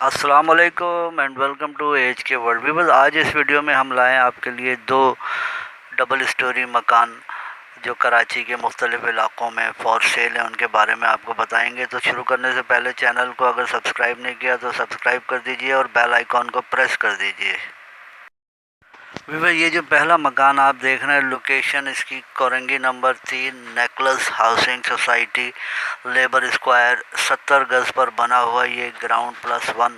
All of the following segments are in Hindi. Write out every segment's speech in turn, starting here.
अस्सलाम वालेकुम एंड वेलकम टू एच के वर्ल्ड वीवर्स। आज इस वीडियो में हम लाए हैं आपके लिए दो डबल स्टोरी मकान जो कराची के मुख्तलिफ़ इलाक़ों में फॉर सेल हैं, उनके बारे में आपको बताएंगे। तो शुरू करने से पहले चैनल को अगर सब्सक्राइब नहीं किया तो सब्सक्राइब कर दीजिए और बेल आइकॉन को प्रेस कर दीजिए। वीवर, ये जो पहला मकान आप देख रहे हैं, लोकेशन इसकी Korangi number 3 necklace housing society labour square 70 गज़ पर बना हुआ ये ग्राउंड प्लस 1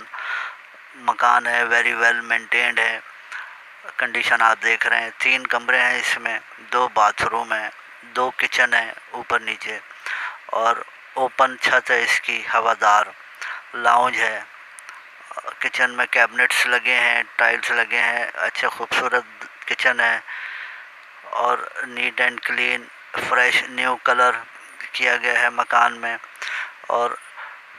मकान है। वेरी वेल मेंटेन्ड है। कंडीशन आप देख रहे हैं। 3 कमरे हैं इसमें, 2 बाथरूम हैं, 2 किचन है ऊपर नीचे और ओपन छत है इसकी, हवादार लाउंज है। किचन में कैबिनेट्स लगे हैं, टाइल्स लगे हैं, अच्छा खूबसूरत किचन है और neat and clean fresh new colour किया गया है मकान में। और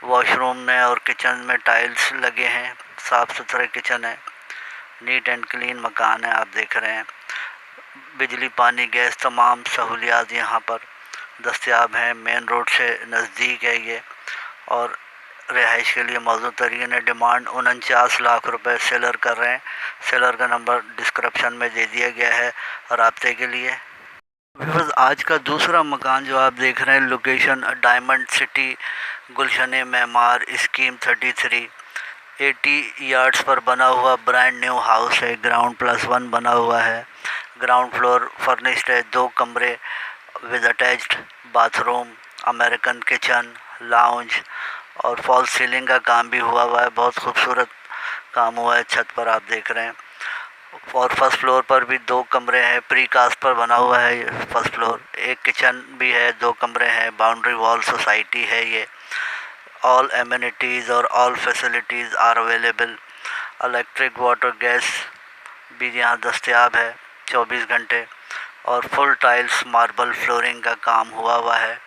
वॉशरूम में और किचन में टाइल्स लगे हैं, साफ़ सुथरे किचन है, नीट एंड क्लीन मकान है। आप देख रहे हैं बिजली पानी गैस तमाम सहूलियात यहाँ पर दस्तयाब हैं। मेन रोड से नज़दीक है ये और रिहाइश के लिए मौजूद तरीन है। डिमांड 49 लाख रुपए सेलर कर रहे हैं। सेलर का नंबर डिस्क्रिप्शन में दे दिया गया है राब्ते के लिए। बस आज का दूसरा मकान जो आप देख रहे हैं, लोकेशन डायमंड सिटी गुलशन मेमार स्कीम 33 80 यार्ड्स पर बना हुआ ब्रांड न्यू हाउस है। ग्राउंड प्लस 1 बना हुआ है। ग्राउंड फ्लोर फर्निश्ड है, 2 कमरे with attached bathroom, American kitchen, lounge और फॉल सीलिंग का काम भी हुआ है। बहुत खूबसूरत काम हुआ है छत पर, आप देख रहे हैं। और फर्स्ट फ्लोर पर भी 2 कमरे हैं, प्री कास्ट पर बना हुआ है ये फर्स्ट फ्लोर। एक किचन भी है, 2 कमरे हैं, बाउंड्री वॉल सोसाइटी है ये। ऑल एमिनिटीज़ और all facilities are available. Electric water gas भी यहाँ दस्तयाब है 24 घंटे और फुल टाइल्स मार्बल फ्लोरिंग का काम हुआ है।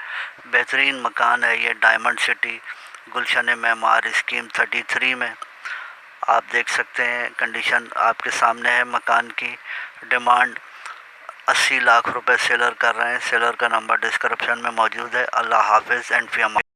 बेहतरीन मकान है ये डायमंड सिटी गुलशन मेमार स्कीम 33 में। आप देख सकते हैं, कंडीशन आपके सामने है मकान की। डिमांड 80 लाख रुपए सेलर कर रहे हैं। सेलर का नंबर डिस्क्रिप्शन में मौजूद है। अल्लाह हाफिज़ एंड फ़ी अमान।